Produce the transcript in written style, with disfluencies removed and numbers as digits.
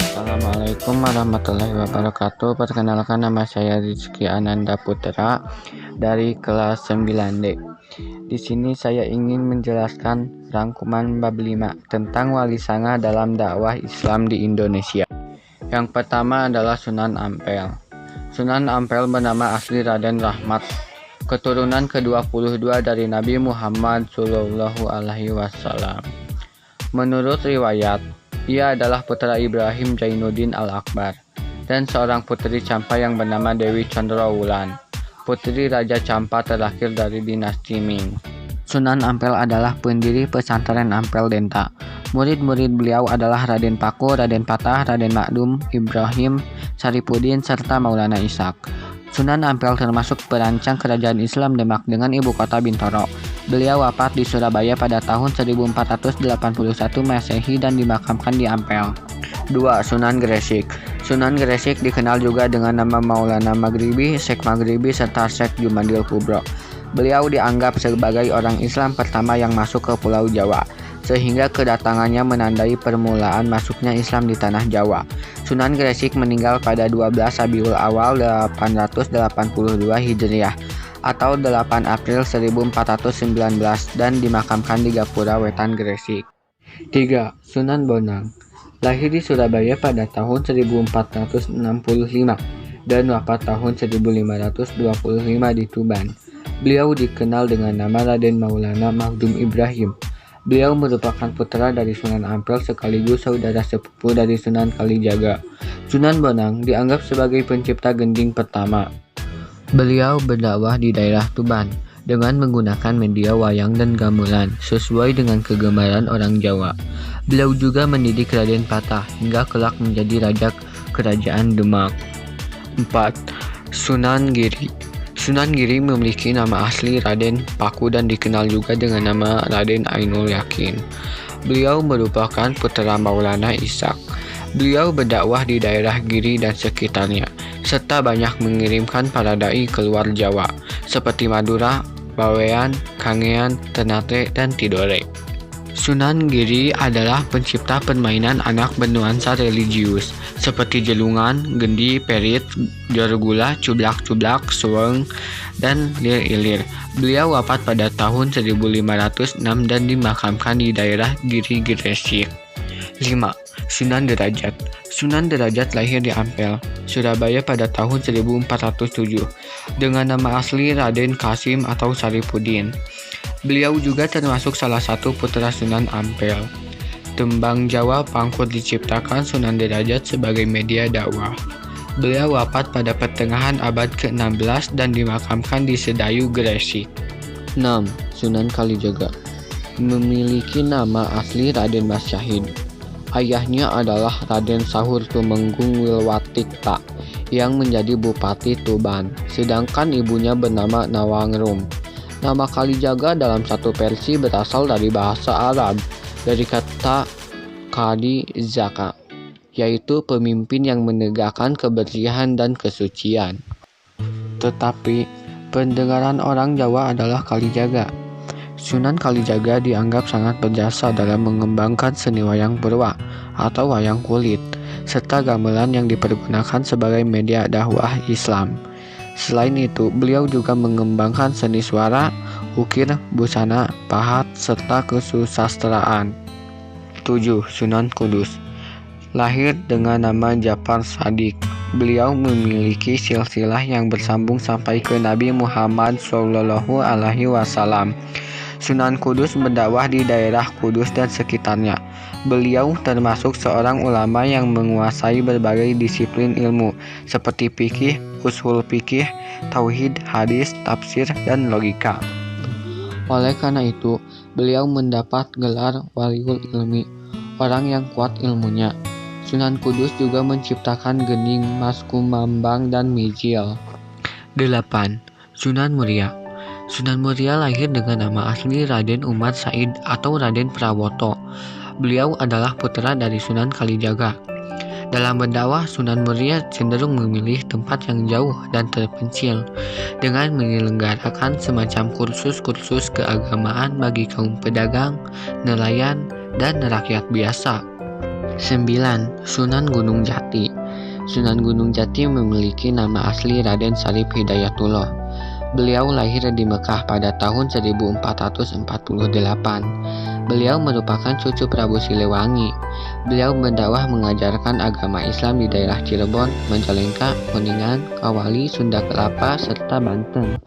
Assalamualaikum warahmatullahi wabarakatuh. Perkenalkan, nama saya Rizky Ananda Putra dari kelas 9D. Di sini saya ingin menjelaskan rangkuman bab 5 tentang wali sanga dalam dakwah Islam di Indonesia. Yang pertama adalah Sunan Ampel. Sunan Ampel bernama asli Raden Rahmat, keturunan ke-22 dari Nabi Muhammad SAW. Menurut riwayat, ia adalah putra Ibrahim Zainuddin Al-Akbar dan seorang putri Campa yang bernama Dewi Condrowulan, putri Raja Campa terakhir dari dinasti Ming. Sunan Ampel adalah pendiri pesantren Ampel Denta. Murid-murid beliau adalah Raden Paku, Raden Patah, Raden Makdum, Ibrahim, Saripudin, serta Maulana Ishak. Sunan Ampel termasuk perancang kerajaan Islam Demak dengan ibu kota Bintoro. Beliau wafat di Surabaya pada tahun 1481 Masehi dan dimakamkan di Ampel. 2. Sunan Gresik. Sunan Gresik dikenal juga dengan nama Maulana Maghribi, Syekh Maghribi, serta Syekh Jumadil Kubro. Beliau dianggap sebagai orang Islam pertama yang masuk ke Pulau Jawa, sehingga kedatangannya menandai permulaan masuknya Islam di tanah Jawa. Sunan Gresik meninggal pada 12 Rabiul Awal 882 Hijriah atau 8 April 1419 dan dimakamkan di Gapura Wetan, Gresik. 3. Sunan Bonang. Lahir di Surabaya pada tahun 1465 dan wafat tahun 1525 di Tuban. Beliau dikenal dengan nama Raden Maulana Maghdum Ibrahim. Beliau merupakan putra dari Sunan Ampel sekaligus saudara sepupu dari Sunan Kalijaga. Sunan Bonang dianggap sebagai pencipta gending pertama. Beliau berdakwah di daerah Tuban dengan menggunakan media wayang dan gamelan sesuai dengan kegemaran orang Jawa. Beliau juga mendidik Raden Patah hingga kelak menjadi raja kerajaan Demak. 4. Sunan Giri. Sunan Giri memiliki nama asli Raden Paku dan dikenal juga dengan nama Raden Ainul Yakin. Beliau merupakan putra Maulana Ishak. Beliau berdakwah di daerah Giri dan sekitarnya, serta banyak mengirimkan para dai keluar Jawa, seperti Madura, Bawean, Kangean, Ternate, dan Tidore. Sunan Giri adalah pencipta permainan anak bernuansa religius, seperti jelungan, gendi, perit, jorgula, cublak-cublak, suweng, dan lir-ilir. Beliau wafat pada tahun 1506 dan dimakamkan di daerah Giri Gresik. 5. Sunan Derajat. Sunan Derajat lahir di Ampel, Surabaya pada tahun 1407 dengan nama asli Raden Kasim atau Saripudin. Beliau juga termasuk salah satu putra Sunan Ampel. Tembang Jawa Pangkur diciptakan Sunan Derajat sebagai media dakwah. Beliau wafat pada pertengahan abad ke-16 dan dimakamkan di Sedayu, Gresik. 6. Sunan Kalijaga. Memiliki nama asli Raden Mas Syahid. Ayahnya adalah Raden Sahur Tumenggung Wilwatikta yang menjadi Bupati Tuban, sedangkan ibunya bernama Nawangrum. Nama Kalijaga dalam satu versi berasal dari bahasa Arab, dari kata Kali Zaka, yaitu pemimpin yang menegakkan kebersihan dan kesucian. Tetapi pendengaran orang Jawa adalah Kalijaga. Sunan Kalijaga dianggap sangat berjasa dalam mengembangkan seni wayang purwa atau wayang kulit, serta gamelan yang dipergunakan sebagai media dakwah Islam. Selain itu, beliau juga mengembangkan seni suara, ukir, busana, pahat, serta kesusastraan. 7. Sunan Kudus. Lahir dengan nama Jafar Shadiq. Beliau memiliki silsilah yang bersambung sampai ke Nabi Muhammad SAW. Sunan Kudus berdakwah di daerah Kudus dan sekitarnya. Beliau termasuk seorang ulama yang menguasai berbagai disiplin ilmu seperti fikih, ushul fikih, tauhid, hadis, tafsir, dan logika. Oleh karena itu, beliau mendapat gelar Waliul Ilmi, orang yang kuat ilmunya. Sunan Kudus juga menciptakan gending, mas kumambang, dan mijil. 8. Sunan Muria. Sunan Muria lahir dengan nama asli Raden Umar Said atau Raden Prawoto. Beliau adalah putra dari Sunan Kalijaga. Dalam berdakwah, Sunan Muria cenderung memilih tempat yang jauh dan terpencil dengan menyelenggarakan semacam kursus-kursus keagamaan bagi kaum pedagang, nelayan, dan rakyat biasa. 9. Sunan Gunung Jati. Sunan Gunung Jati memiliki nama asli Raden Syarif Hidayatullah. Beliau lahir di Mekah pada tahun 1448. Beliau merupakan cucu Prabu Siliwangi. Beliau berdakwah mengajarkan agama Islam di daerah Cirebon, Majalengka, Kuningan, Kawali, Sunda Kelapa, serta Banten.